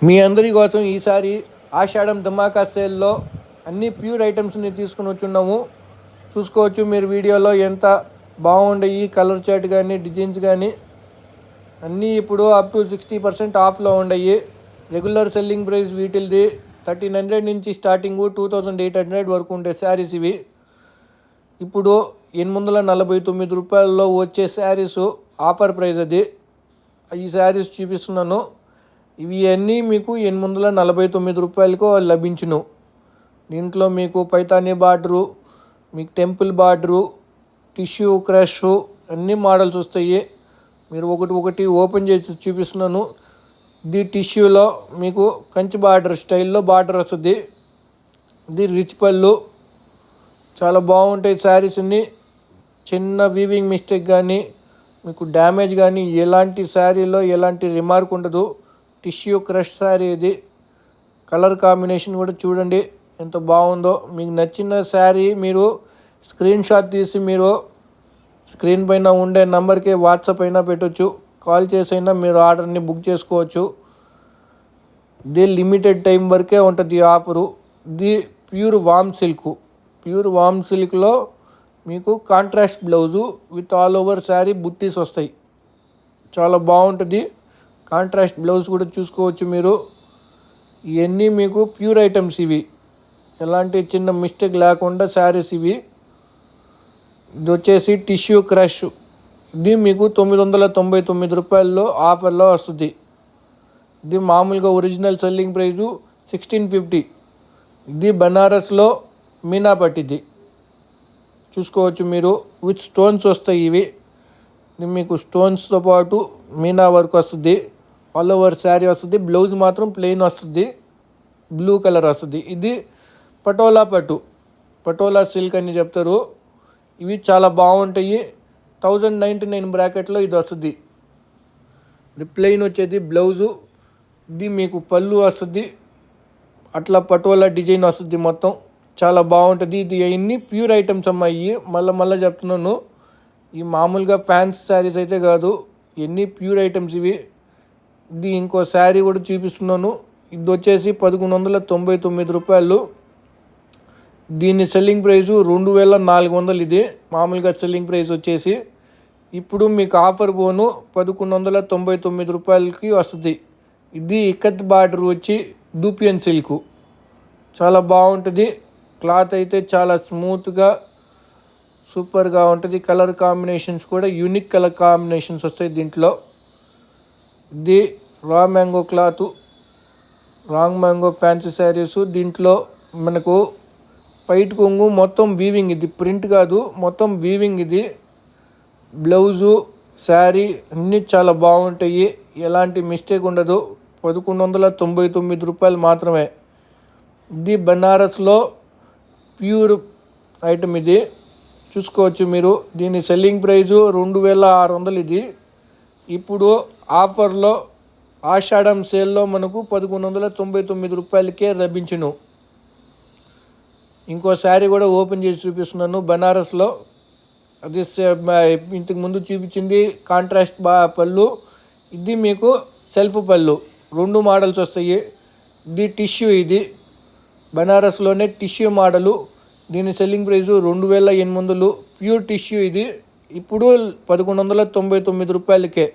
మీ అందరి కోసం ఈసారి ఆషాఢం ధమాకా సేల్లో అన్ని ప్యూర్ ఐటమ్స్ని తీసుకుని వచ్చున్నాము. చూసుకోవచ్చు మీరు వీడియోలో ఎంత బాగుండయి, కలర్ చార్ట్ కానీ డిజైన్స్ కానీ అన్నీ ఇప్పుడు అప్ టు 60% ఆఫ్లో ఉండయి. రెగ్యులర్ సెల్లింగ్ ప్రైస్ వీటిల్ది 1300 నుంచి స్టార్టింగు 2800 వరకు ఉండే శారీస్ ఇవి. ఇప్పుడు 849 రూపాయల్లో వచ్చే శారీసు ఆఫర్ ప్రైస్ అది. ఈ శారీస్ చూపిస్తున్నాను. ఇవి అన్నీ మీకు 849 రూపాయలకు లభించును. దీంట్లో మీకు పైతానీ బార్డరు, మీకు టెంపుల్ బార్డరు, టిష్యూ క్రష్ అన్ని మోడల్స్ వస్తాయి. మీరు ఒకటి ఓపెన్ చేసి చూపిస్తున్నాను. ఇది టిష్యూలో మీకు కంచి బార్డర్ స్టైల్లో బార్డర్ వస్తుంది. ఇది రిచ్ పళ్ళు, చాలా బాగుంటాయి శారీస్ అన్ని. చిన్న వీవింగ్ మిస్టేక్ కానీ మీకు డ్యామేజ్ కానీ ఎలాంటి శారీలో ఎలాంటి రిమార్క్ ఉండదు. టిష్యూ క్రష్ శారీ ఇది. కలర్ కాంబినేషన్ కూడా చూడండి ఎంత బాగుందో. మీకు నచ్చిన శారీ మీరు స్క్రీన్ షాట్ తీసి మీరు స్క్రీన్ పైన ఉండే నెంబర్కి వాట్సాప్ అయినా పెట్టవచ్చు, కాల్ చేసైనా మీరు ఆర్డర్ని బుక్ చేసుకోవచ్చు. ఇది లిమిటెడ్ టైం వరకే ఉంటుంది ఈ ఆఫరు. ఇది ప్యూర్ వామ్ సిల్క్లో మీకు contrast blouse with all over sari బుట్టీస్ వస్తాయి. చాలా బాగుంటుంది. కాంట్రాస్ట్ బ్లౌజ్ కూడా చూసుకోవచ్చు మీరు. ఇవన్నీ మీకు ప్యూర్ ఐటమ్స్ ఇవి, ఎలాంటి చిన్న మిస్టేక్ లేకుండా శారీస్ ఇవి. ఇది వచ్చేసి టిష్యూ క్రష్. ఇది మీకు 999 రూపాయల్లో ఆఫర్లో వస్తుంది. ఇది మామూలుగా ఒరిజినల్ సెల్లింగ్ ప్రైజు 1650. ఇది బనారస్లో మీనా పట్టిది చూసుకోవచ్చు మీరు. విత్ స్టోన్స్ వస్తాయి ఇవి. ఇది మీకు స్టోన్స్తో పాటు మీనా వర్క్ వస్తుంది. ఆల్ ఓవర్ శారీ వస్తుంది. బ్లౌజ్ మాత్రం ప్లెయిన్ వస్తుంది, బ్లూ కలర్ వస్తుంది. ఇది పటోలా సిల్క్ అని చెప్తారు. ఇవి చాలా బాగుంటాయి. 1099 బ్రాకెట్లో ఇది వస్తుంది. ఇది ప్లెయిన్ వచ్చేది బ్లౌజు. ఇది మీకు పళ్ళు వస్తుంది, అట్లా పటోలా డిజైన్ వస్తుంది మొత్తం. చాలా బాగుంటుంది. ఇది అన్ని ప్యూర్ ఐటమ్స్ అమ్మాయి. మళ్ళీ చెప్తున్నాను, ఈ మామూలుగా ఫ్యాన్స్ శారీస్ అయితే కాదు, ఎన్ని ప్యూర్ ఐటమ్స్ ఇవి. ఇది ఇంకో శారీ కూడా చూపిస్తున్నాను. ఇది వచ్చేసి 1199 రూపాయలు. దీని సెల్లింగ్ ప్రైజు 2400. ఇది మామూలుగా సెల్లింగ్ ప్రైస్ వచ్చేసి ఇప్పుడు మీకు ఆఫర్ పోను 1199 రూపాయలకి వస్తుంది. ఇది ఇక్కత్ బార్డర్ వచ్చి దూపియన్ సిల్క్. చాలా బాగుంటుంది. క్లాత్ అయితే చాలా స్మూత్గా సూపర్గా ఉంటుంది. కలర్ కాంబినేషన్స్ కూడా యూనిక్ కలర్ కాంబినేషన్స్ వస్తాయి దీంట్లో. ఇది రాంగ్ మ్యాంగో ఫ్యాన్సీ శారీస్. దీంట్లో మనకు పైట్ కొంగు మొత్తం వీవింగ్. ఇది ప్రింట్ కాదు, మొత్తం వీవింగ్. ఇది బ్లౌజు శారీ అన్నీ చాలా బాగుంటాయి, ఎలాంటి మిస్టేక్ ఉండదు. 1199 రూపాయలు మాత్రమే. ఇది బనారస్లో ప్యూర్ ఐటమ్. ఇది చూసుకోవచ్చు మీరు. దీని సెల్లింగ్ ప్రైజు 2600. ఇది ఇప్పుడు ఆఫర్లో ఆషాఢం సేల్లో మనకు 1199 రూపాయలకే లభించును. ఇంకో శారీ కూడా ఓపెన్ చేసి చూపిస్తున్నాను బనారస్లో. అది ఇంతకు ముందు చూపించింది కాంట్రాస్ట్ పళ్ళు. ఇది మీకు సెల్ఫ్ పళ్ళు. 2 మోడల్స్ వస్తాయి. ఇది టిష్యూ. ఇది బనారస్లోనే టిష్యూ మోడలు. దీని సెల్లింగ్ ప్రైజు 2800. ప్యూర్ టిష్యూ ఇది. ఇప్పుడు 1199 రూపాయలకే.